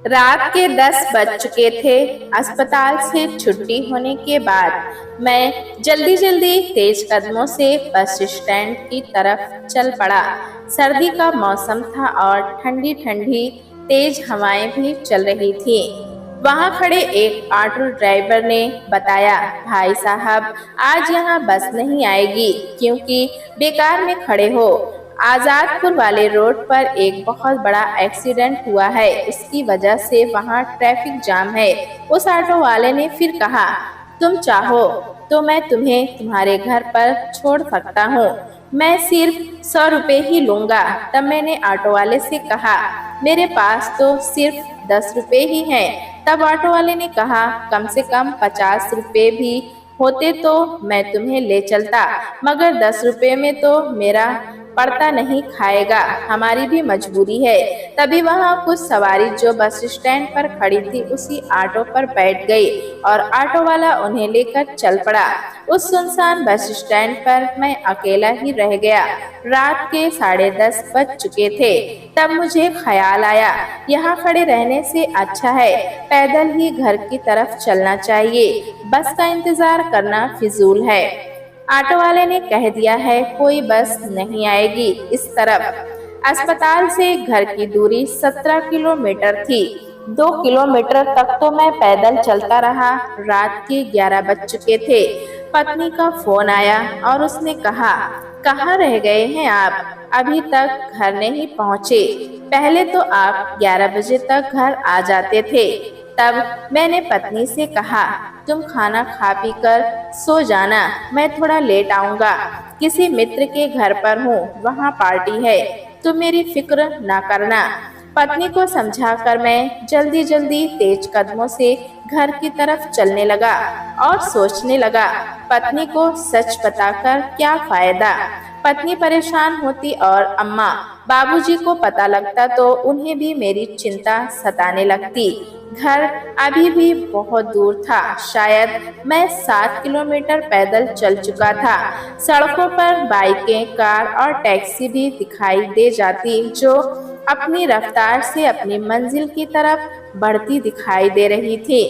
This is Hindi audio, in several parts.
रात के 10 बज चुके थे। अस्पताल से छुट्टी होने के बाद मैं जल्दी जल्दी तेज कदमों से बस स्टैंड की तरफ चल पड़ा। सर्दी का मौसम था और ठंडी ठंडी तेज हवाएं भी चल रही थी। वहां खड़े एक ऑटो ड्राइवर ने बताया, भाई साहब, आज यहाँ बस नहीं आएगी क्योंकि बेकार में खड़े हो। आजादपुर वाले रोड पर एक बहुत बड़ा एक्सीडेंट हुआ है, इसकी वजह से वहाँ ट्रैफिक जाम है। उस ऑटो वाले ने फिर कहा, तुम चाहो तो मैं तुम्हें तुम्हारे घर पर छोड़ सकता हूँ, मैं सिर्फ 100 रुपए ही लूंगा। तब मैंने ऑटो वाले से कहा, मेरे पास तो सिर्फ 10 रुपए ही हैं। तब ऑटो वाले ने कहा, कम से कम 50 रुपए भी होते तो मैं तुम्हें ले चलता, मगर 10 रुपए में तो मेरा पड़ता नहीं खाएगा, हमारी भी मजबूरी है। तभी वहाँ कुछ सवारी जो बस स्टैंड पर खड़ी थी उसी ऑटो पर बैठ गई और ऑटो वाला उन्हें लेकर चल पड़ा। उस सुनसान बस स्टैंड पर मैं अकेला ही रह गया। रात के 10:30 बज चुके थे। तब मुझे ख्याल आया, यहाँ खड़े रहने से अच्छा है पैदल ही घर की तरफ चलना चाहिए, बस का इंतजार करना फिजूल है। ऑटो वाले ने कह दिया है कोई बस नहीं आएगी इस तरफ। अस्पताल से घर की दूरी 17 किलोमीटर थी। 2 किलोमीटर तक तो मैं पैदल चलता रहा। रात के 11 बज चुके थे। पत्नी का फोन आया और उसने कहा, कहाँ रह गए हैं आप, अभी तक घर नहीं पहुँचे। पहले तो आप 11 बजे तक घर आ जाते थे। तब मैंने पत्नी से कहा, तुम खाना खा पी कर सो जाना, मैं थोड़ा लेट आऊँगा। किसी मित्र के घर पर हूँ, वहाँ पार्टी है, तुम मेरी फिक्र ना करना। पत्नी को समझाकर मैं जल्दी जल्दी तेज कदमों से घर की तरफ चलने लगा और सोचने लगा, पत्नी को सच बताकर क्या फायदा। पत्नी परेशान होती और अम्मा बाबूजी को पता लगता तो उन्हें भी मेरी चिंता सताने लगती। घर अभी भी बहुत दूर था, शायद मैं 7 किलोमीटर पैदल चल चुका था। सड़कों पर बाइकें, कार और टैक्सी भी दिखाई दे जाती जो अपनी रफ्तार से अपनी मंजिल की तरफ बढ़ती दिखाई दे रही थी।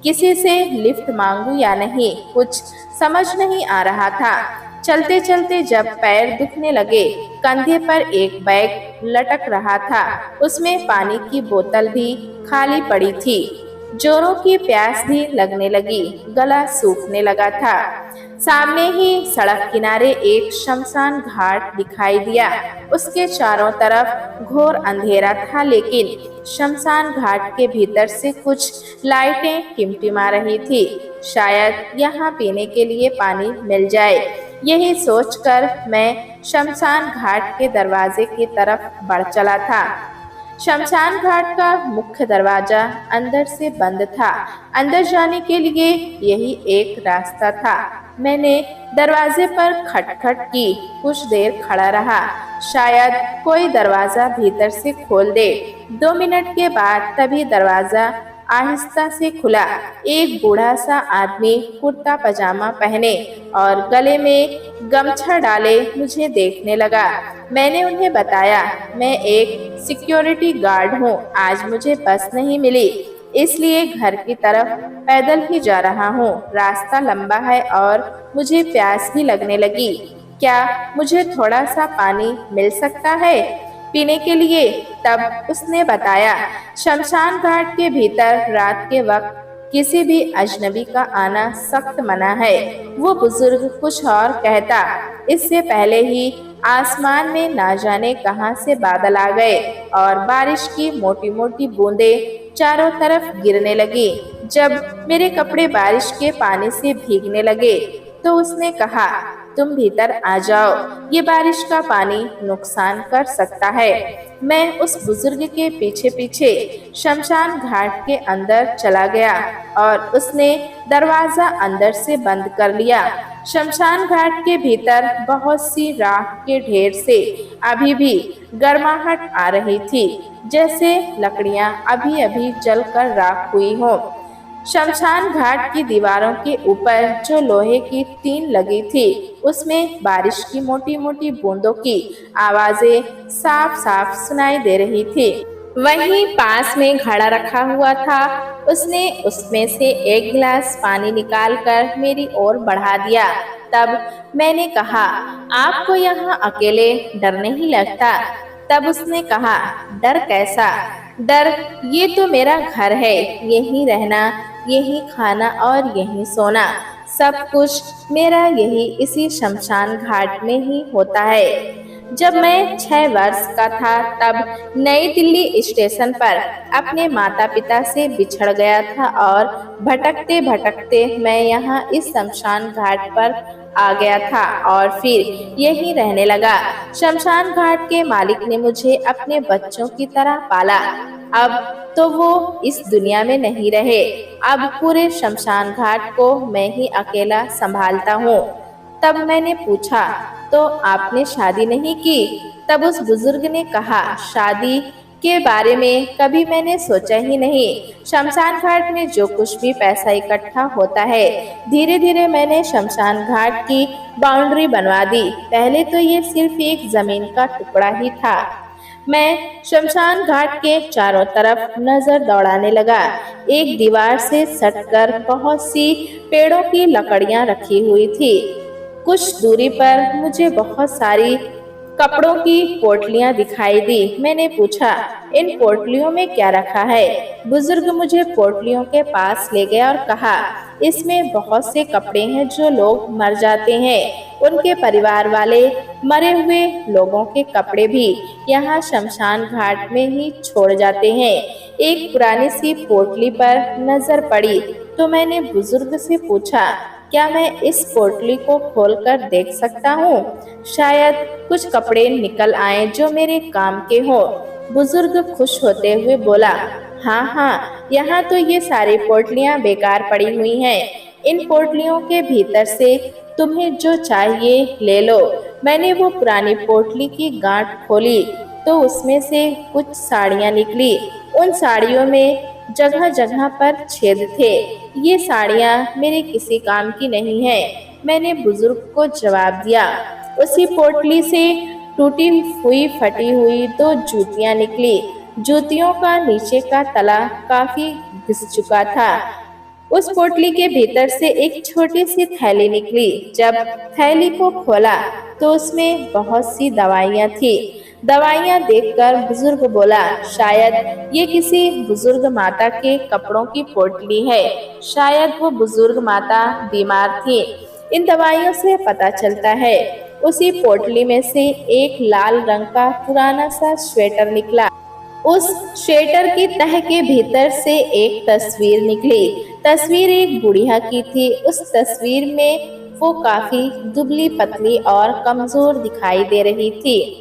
किसी से लिफ्ट मांगूं या नहीं, कुछ समझ नहीं आ रहा था। चलते चलते जब पैर दुखने लगे, कंधे पर एक बैग लटक रहा था, उसमें पानी की बोतल भी खाली पड़ी थी। जोरों की प्यास भी लगने लगी, गला सूखने लगा था। सामने ही सड़क किनारे एक शमशान घाट दिखाई दिया। उसके चारों तरफ घोर अंधेरा था, लेकिन शमशान घाट के भीतर से कुछ लाइटें टिमटिमा रही थी। शायद यहाँ पीने के लिए पानी मिल जाए। यही सोचकर मैं शमशान घाट के दरवाजे की तरफ बढ़ चला था। शमशान घाट का मुख्य दरवाजा अंदर से बंद था। अंदर जाने के लिए यही एक रास्ता था। मैंने दरवाजे पर खटखट की, कुछ देर खड़ा रहा, शायद कोई दरवाजा भीतर से खोल दे। 2 मिनट के बाद तभी दरवाजा आहिस्ता से खुला। एक बूढ़ा सा आदमी कुर्ता पजामा पहने और गले में गमछा डाले मुझे देखने लगा। मैंने उन्हें बताया, मैं एक सिक्योरिटी गार्ड हूँ, आज मुझे बस नहीं मिली, इसलिए घर की तरफ पैदल ही जा रहा हूँ। रास्ता लंबा है और मुझे प्यास भी लगने लगी। क्या मुझे थोड़ा सा पानी मिल सकता है पीने के लिए? तब उसने बताया, शमशान घाट के भीतर रात के वक्त किसी भी अजनबी का आना सख्त मना है। वो बुजुर्ग कुछ और कहता, इससे पहले ही आसमान में ना जाने कहां से बादल आ गए और बारिश की मोटी मोटी बूंदें चारों तरफ गिरने लगी। जब मेरे कपड़े बारिश के पानी से भीगने लगे तो उसने कहा, तुम भीतर आ जाओ, ये बारिश का पानी नुकसान कर सकता है। मैं उस बुजुर्ग के पीछे पीछे शमशान घाट के अंदर चला गया और उसने दरवाजा अंदर से बंद कर लिया। शमशान घाट के भीतर बहुत सी राख के ढेर से अभी भी गर्माहट आ रही थी, जैसे लकड़ियां अभी अभी जलकर राख हुई हों। शमशान घाट की दीवारों के ऊपर जो लोहे की टीन लगी थी, उसमें बारिश की मोटी मोटी बूंदों की आवाजें साफ साफ सुनाई दे रही थी। वहीं पास में घड़ा रखा हुआ था। उसने उसमें से एक गिलास पानी निकालकर मेरी ओर बढ़ा दिया। तब मैंने कहा, आपको यहाँ अकेले डर नहीं लगता? तब उसने कहा, डर कैसा? डर, ये तो मेरा घर है। यहीं रहना, यहीं खाना और यहीं सोना, सब कुछ मेरा यही इसी शमशान घाट में ही होता है। जब मैं 6 वर्ष का था तब नई दिल्ली स्टेशन पर अपने माता पिता से बिछड़ गया था और भटकते भटकते मैं यहाँ इस शमशान घाट पर आ गया था और फिर यहीं रहने लगा। शमशान घाट के मालिक ने मुझे अपने बच्चों की तरह पाला। अब तो वो इस दुनिया में नहीं रहे। अब पूरे शमशान घाट को मैं ही अकेला संभालता हूँ। तब मैंने पूछा, तो आपने शादी नहीं की? तब उस बुजुर्ग ने कहा, शादी के बारे में कभी मैंने सोचा ही नहीं। शमशान घाट में जो कुछ भी पैसा इकट्ठा होता है, धीरे धीरे मैंने शमशान घाट की बाउंड्री बनवा दी। पहले तो ये सिर्फ एक जमीन का टुकड़ा ही था। मैं शमशान घाट के चारों तरफ नजर दौड़ाने लगा। एक दीवार से सटकर बहुत सी पेड़ों की लकड़ियां रखी हुई थी। कुछ दूरी पर मुझे बहुत सारी कपड़ों की पोटलियां दिखाई दी। मैंने पूछा, इन पोटलियों में क्या रखा है? बुजुर्ग मुझे पोटलियों के पास ले गया और कहा, इसमें बहुत से कपड़े हैं जो लोग मर जाते हैं, उनके परिवार वाले मरे हुए लोगों के कपड़े भी यहाँ शमशान घाट में ही छोड़ जाते हैं। एक पुरानी सी पोटली पर नजर पड़ी तो मैंने बुजुर्ग से पूछा, क्या मैं इस पोटली को खोलकर देख सकता हूँ? शायद कुछ कपड़े निकल आए जो मेरे काम के हो। बुजुर्ग खुश होते हुए बोला, हाँ हाँ, यहाँ तो ये सारी पोटलियाँ बेकार पड़ी हुई हैं। इन पोटलियों के भीतर से तुम्हें जो चाहिए ले लो। मैंने वो पुरानी पोटली की गांठ खोली तो उसमें से कुछ साड़ियाँ निकली। उन साड़ियों में जगह जगह पर छेद थे। ये साड़ियाँ मेरे किसी काम की नहीं है, मैंने बुजुर्ग को जवाब दिया। उसी पोटली से टूटी हुई फटी हुई 2 जूतियाँ निकली। जूतियों का नीचे का तला काफी घिस चुका था। उस पोटली के भीतर से एक छोटी सी थैली निकली। जब थैली को खोला तो उसमें बहुत सी दवाइयाँ थी। दवाइयाँ देखकर बुजुर्ग बोला, शायद ये किसी बुजुर्ग माता के कपड़ों की पोटली है। शायद वो बुजुर्ग माता बीमार थी। इन दवाइयों से पता चलता है। उसी पोटली में से एक लाल रंग का पुराना सा स्वेटर निकला। उस स्वेटर की तह के भीतर से एक तस्वीर निकली। तस्वीर एक बुढ़िया की थी। उस तस्वीर में वो काफी दुबली पतली और कमजोर दिखाई दे रही थी।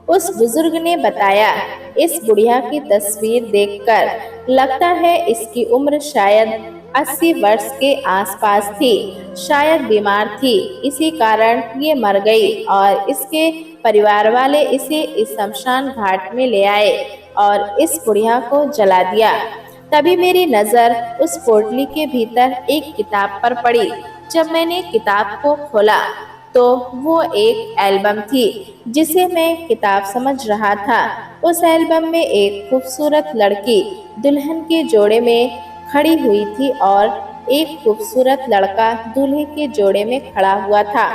उस बुजुर्ग ने बताया, इस बुढ़िया की तस्वीर देखकर लगता है इसकी उम्र शायद 80 वर्ष के आसपास थी। शायद बीमार थी, इसी कारण ये मर गई और इसके परिवार वाले इसे इस शमशान घाट में ले आए और इस बुढ़िया को जला दिया। तभी मेरी नजर उस पोटली के भीतर एक किताब पर पड़ी। जब मैंने किताब को खोला तो वो एक एल्बम थी जिसे मैं किताब समझ रहा था। उस एल्बम में एक खूबसूरत लड़की दुल्हन के जोड़े में खड़ी हुई थी और एक खूबसूरत लड़का दूल्हे के जोड़े में खड़ा हुआ था।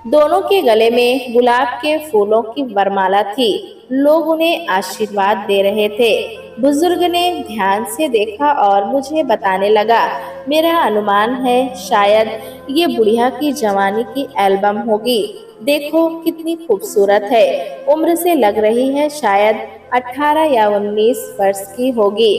दोनों के गले में गुलाब के फूलों की वरमाला थी। लोग उन्हें आशीर्वाद दे रहे थे। बुजुर्ग ने ध्यान से देखा और मुझे बताने लगा, मेरा अनुमान है शायद ये बुढ़िया की जवानी की एल्बम होगी। देखो कितनी खूबसूरत है। उम्र से लग रही है शायद 18 या 19 वर्ष की होगी।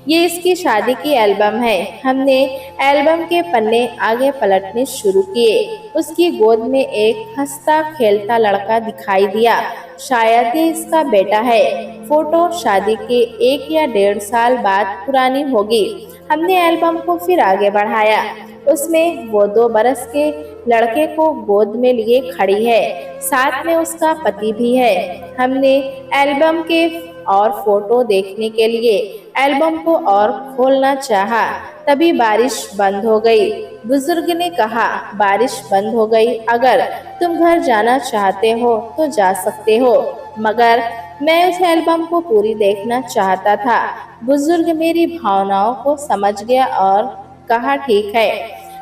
ये इसकी शादी की एल्बम है। हमने एल्बम के पन्ने आगे पलटने शुरू किए। उसकी गोद में एक हंसता खेलता लड़का दिखाई दिया। शायद ये इसका बेटा है। फोटो शादी के 1 या 1.5 साल बाद पुरानी होगी। हमने एल्बम को फिर आगे बढ़ाया। उसमें वो 2 बरस के लड़के को गोद में लिए खड़ी है। साथ में उसका पति भी है। हमने एल्बम के और फोटो देखने के लिए एल्बम को और खोलना चाहा। तभी बारिश बंद हो गई। बुजुर्ग ने कहा, बारिश बंद हो गई, अगर तुम घर जाना चाहते हो तो जा सकते हो, मगर मैं उस एल्बम को पूरी देखना चाहता था। बुजुर्ग मेरी भावनाओं को समझ गया और कहा, ठीक है।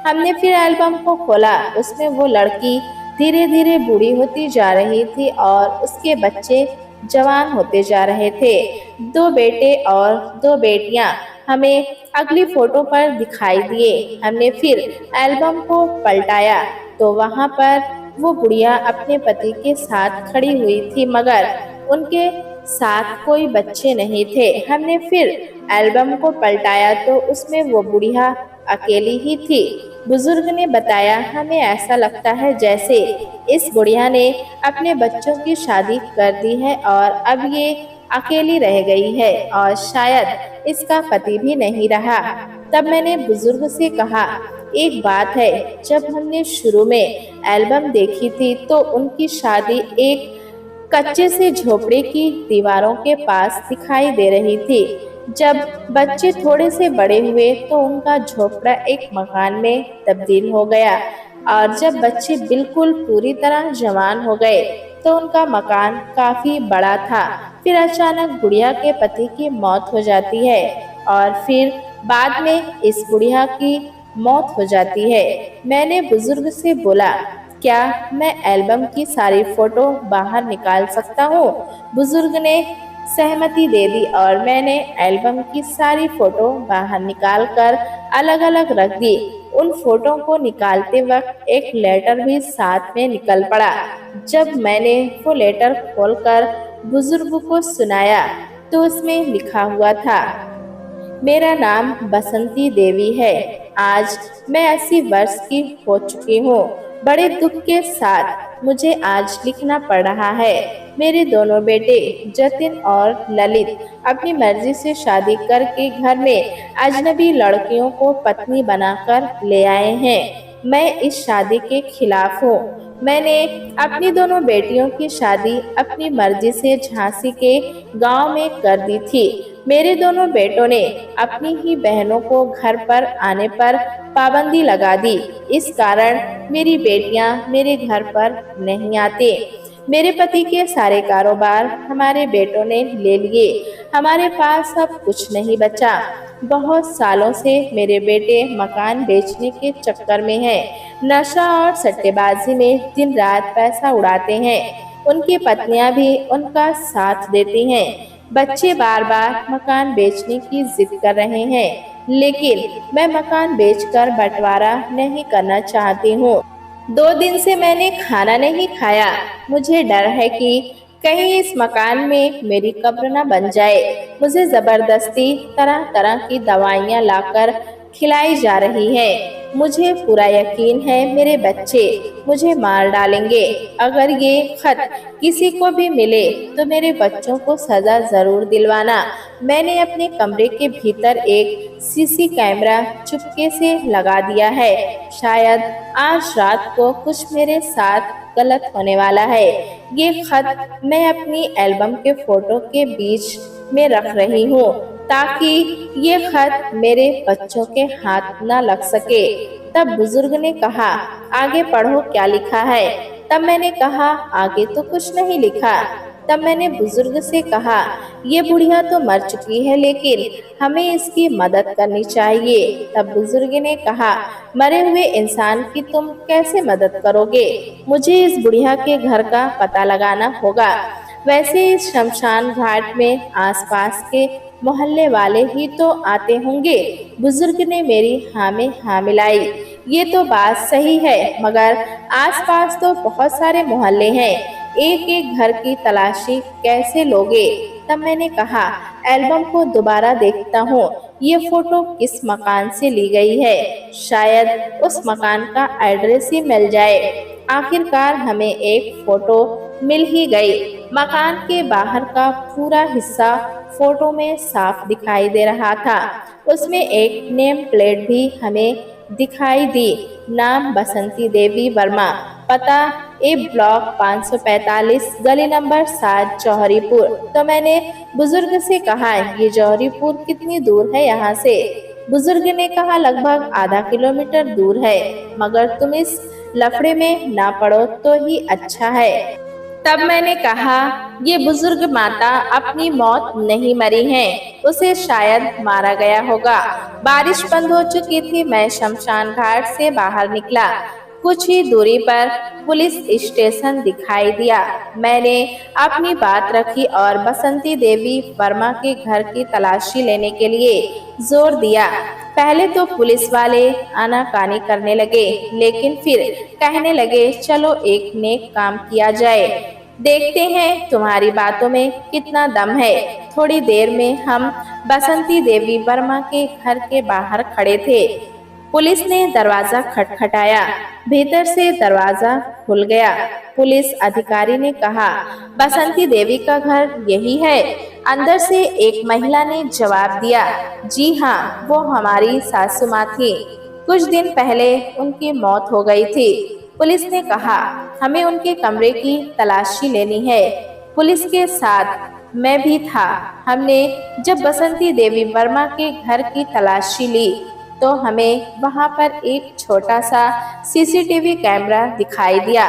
हमने फिर एल्बम को खोला। उसमें वो लड़की धीरे धीरे बूढ़ी होती जा रही थी और उसके बच्चे जवान होते जा रहे थे। 2 बेटे और 2 बेटियां हमें अगली फोटो पर दिखाई दिए। हमने फिर एल्बम को पलटाया तो वहां पर वो बुढ़िया अपने पति के साथ खड़ी हुई थी, मगर उनके साथ कोई बच्चे नहीं थे। हमने फिर एल्बम को पलटाया तो उसमें वो बुढ़िया अकेली ही थी। बुजुर्ग ने बताया, हमें ऐसा लगता है जैसे इस बुढ़िया ने अपने बच्चों की शादी कर दी है और अब ये अकेली रह गई है और शायद इसका पति भी नहीं रहा। तब मैंने बुजुर्ग से कहा, एक बात है, जब हमने शुरू में एल्बम देखी थी तो उनकी शादी एक कच्चे से झोपड़े की दीवारों के पास दिखाई दे रही थी। जब बच्चे थोड़े से बड़े हुए तो उनका झोपड़ा एक मकान में तब्दील हो गया और जब बच्चे बिल्कुल पूरी तरह जवान हो गए तो उनका मकान काफी बड़ा था। फिर अचानक बुढ़िया के पति की मौत हो जाती है और फिर बाद में इस बुढ़िया की मौत हो जाती है। मैंने बुजुर्ग से बोला, क्या मैं एल्बम की सारी फोटो बाहर निकाल सकता हूँ? बुजुर्ग ने सहमति दे दी और मैंने एल्बम की सारी फोटो बाहर निकाल कर अलग अलग रख दी। उन फोटो को निकालते वक्त एक लेटर भी साथ में निकल पड़ा। जब मैंने वो लेटर खोलकर बुजुर्ग को सुनाया तो उसमें लिखा हुआ था, मेरा नाम बसंती देवी है। आज मैं 80 वर्ष की हो चुकी हूँ। बड़े दुख के साथ मुझे आज लिखना पड़ रहा है। मेरे दोनों बेटे जतिन और ललित अपनी मर्जी से शादी करके घर में अजनबी लड़कियों को पत्नी बनाकर ले आए हैं। मैं इस शादी के खिलाफ हूँ। मैंने अपनी दोनों बेटियों की शादी अपनी मर्जी से झांसी के गांव में कर दी थी। मेरे दोनों बेटों ने अपनी ही बहनों को घर पर आने पर पाबंदी लगा दी। इस कारण मेरी बेटियां मेरे घर पर नहीं आती। मेरे पति के सारे कारोबार हमारे बेटों ने ले लिए। हमारे पास अब कुछ नहीं बचा। बहुत सालों से मेरे बेटे मकान बेचने के चक्कर में हैं। नशा और सट्टेबाजी में दिन रात पैसा उड़ाते हैं। उनकी पत्नियां भी उनका साथ देती हैं। बच्चे बार बार मकान बेचने की जिद कर रहे हैं, लेकिन मैं मकान बेचकर बंटवारा नहीं करना चाहती हूँ। 2 दिन से मैंने खाना नहीं खाया। मुझे डर है कि कहीं इस मकान में मेरी कब्र न बन जाए। मुझे जबरदस्ती तरह तरह की दवाइयाँ लाकर खिलाई जा रही हैं। मुझे पूरा यकीन है मेरे बच्चे मुझे मार डालेंगे। अगर ये खत किसी को भी मिले तो मेरे बच्चों को सजा जरूर दिलवाना। मैंने अपने कमरे के भीतर एक सीसी कैमरा चुपके से लगा दिया है। शायद आज रात को कुछ मेरे साथ गलत होने वाला है। ये खत मैं अपनी एल्बम के फोटो के बीच में रख रही हूँ ताकि ये खत मेरे बच्चों के हाथ न लग सके। तब बुजुर्ग ने कहा, आगे पढ़ो क्या लिखा है। तब मैंने कहा, आगे तो कुछ नहीं लिखा। तब मैंने बुजुर्ग से कहा, ये बुढ़िया तो मर चुकी है, लेकिन हमें इसकी मदद करनी चाहिए। तब बुजुर्ग ने कहा, मरे हुए इंसान की तुम कैसे मदद करोगे? मुझे इस बुढ़िया के घर का पता लगाना होगा। वैसे इस शमशान घाट में आसपास के मोहल्ले वाले ही तो आते होंगे। बुजुर्ग ने मेरी हाँ में हाँ मिलाई। ये तो बात सही है, मगर आसपास तो बहुत सारे मोहल्ले हैं। एक एक घर की तलाशी कैसे लोगे? तब मैंने कहा, एल्बम को दोबारा देखता हूँ। ये फोटो किस मकान से ली गई है? शायद उस मकान का एड्रेस ही मिल जाए। आखिरकार हमें एक फोटो मिल ही गई। मकान के बाहर का पूरा हिस्सा फोटो में साफ दिखाई दे रहा था। उसमें एक नेम प्लेट भी हमें दिखाई दी। नाम बसंती देवी वर्मा, पता ए ब्लॉक 545, गली नंबर 7, जौहरीपुर। तो मैंने बुजुर्ग से कहा, ये जौहरीपुर कितनी दूर है यहाँ से? बुजुर्ग ने कहा, लगभग आधा किलोमीटर दूर है, मगर तुम इस लफड़े में ना पड़ो तो ही अच्छा है। तब मैंने कहा, ये बुजुर्ग माता अपनी मौत नहीं मरी हैं, उसे शायद मारा गया होगा। बारिश बंद हो चुकी थी। मैं शमशान घाट से बाहर निकला। कुछ ही दूरी पर पुलिस स्टेशन दिखाई दिया। मैंने अपनी बात रखी और बसंती देवी वर्मा के घर की तलाशी लेने के लिए जोर दिया। पहले तो पुलिस वाले आनाकानी करने लगे, लेकिन फिर कहने लगे, चलो एक नेक काम किया जाए, देखते हैं तुम्हारी बातों में कितना दम है। थोड़ी देर में हम बसंती देवी वर्मा के घर के बाहर खड़े थे। पुलिस ने दरवाजा खटखटाया। भीतर से दरवाजा खुल गया। पुलिस अधिकारी ने कहा, बसंती देवी का घर यही है? अंदर से एक महिला ने जवाब दिया, जी हाँ, वो हमारी सासू माँ थी। कुछ दिन पहले उनकी मौत हो गई थी। पुलिस ने कहा, हमें उनके कमरे की तलाशी लेनी है। पुलिस के साथ मैं भी था। हमने जब बसंती देवी वर्मा के घर की तलाशी ली तो हमें वहां पर एक छोटा सा सीसीटीवी कैमरा दिखाई दिया।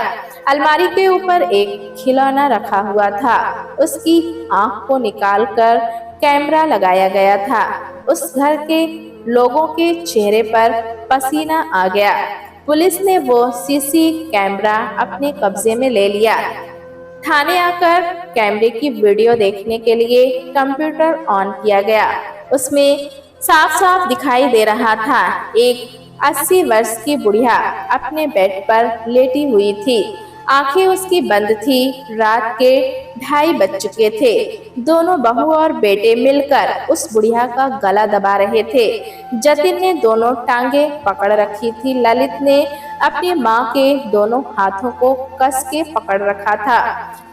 अलमारी के ऊपर एक खिलौना रखा हुआ था। उसकी आंख को निकालकर कैमरा लगाया गया था। उस घर के लोगों के चेहरे पर पसीना आ गया। पुलिस ने वो सीसी कैमरा अपने कब्जे में ले लिया। थाने आकर कैमरे की वीडियो देखने के लिए कंप्यूटर ऑन किया गया। उसमें साफ साफ दिखाई दे रहा था, एक 80 वर्ष की बुढ़िया अपने बेड पर लेटी हुई थी। आंखें उसकी बंद थी। रात के 2:30 बज चुके थे। दोनों बहू और बेटे मिलकर उस बुढ़िया का गला दबा रहे थे। जतिन ने दोनों टांगे पकड़ रखी थी। ललित ने अपनी माँ के दोनों हाथों को कस के पकड़ रखा था।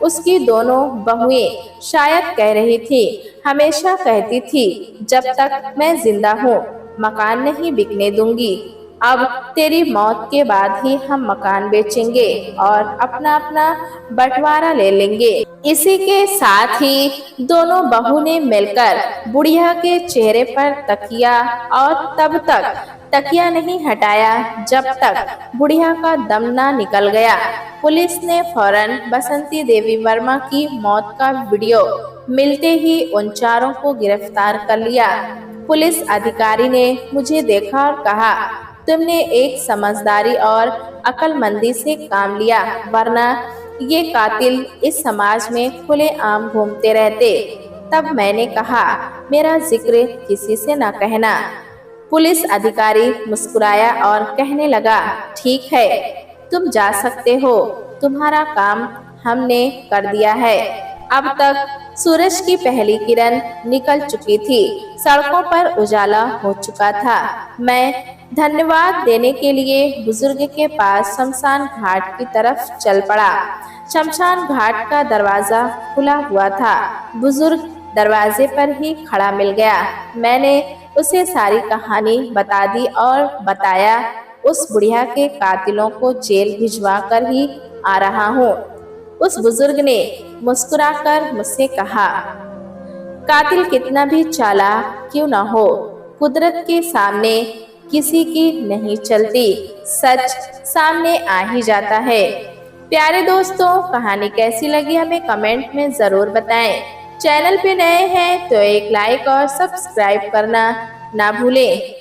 उसकी दोनों बहुएं शायद कह रही थी, हमेशा कहती थी, जब तक मैं जिंदा हूँ मकान नहीं बिकने दूंगी। अब तेरी मौत के बाद ही हम मकान बेचेंगे और अपना अपना बंटवारा ले लेंगे। इसी के साथ ही दोनों बहू ने मिलकर बुढ़िया के चेहरे पर तकिया और तब तक तकिया नहीं हटाया जब तक बुढ़िया का दम ना निकल गया। पुलिस ने फौरन बसंती देवी वर्मा की मौत का वीडियो मिलते ही उन चारों को गिरफ्तार कर लिया। पुलिस अधिकारी ने मुझे देखा और कहा, तुमने एक समझदारी और अक्लमंदी से काम लिया, वरना ये कातिल इस समाज में खुलेआम घूमते रहते। तब मैंने कहा, मेरा जिक्र किसी से न कहना। पुलिस अधिकारी मुस्कुराया और कहने लगा, ठीक है, तुम जा सकते हो, तुम्हारा काम हमने कर दिया है। अब तक सूरज की पहली किरण निकल चुकी थी। सड़कों पर उजाला हो चुका था। मैं धन्यवाद देने के लिए बुजुर्ग के पास शमशान घाट की तरफ चल पड़ा। शमशान घाट का दरवाजा खुला हुआ था। बुजुर्ग दरवाजे पर ही खड़ा मिल गया। मैंने उसे सारी कहानी बता दी और बताया, उस बुढ़िया के कातिलों को जेल भिजवा कर ही आ रहा हूँ। उस बुजुर्ग ने मुस्कुराकर मुझसे कहा, कातिल कितना भी चालाक क्यों न हो, कुदरत के सामने किसी की नहीं चलती। सच सामने आ ही जाता है। प्यारे दोस्तों, कहानी कैसी लगी हमें कमेंट में ज़रूर बताएं। चैनल पे नए हैं तो एक लाइक और सब्सक्राइब करना ना भूलें।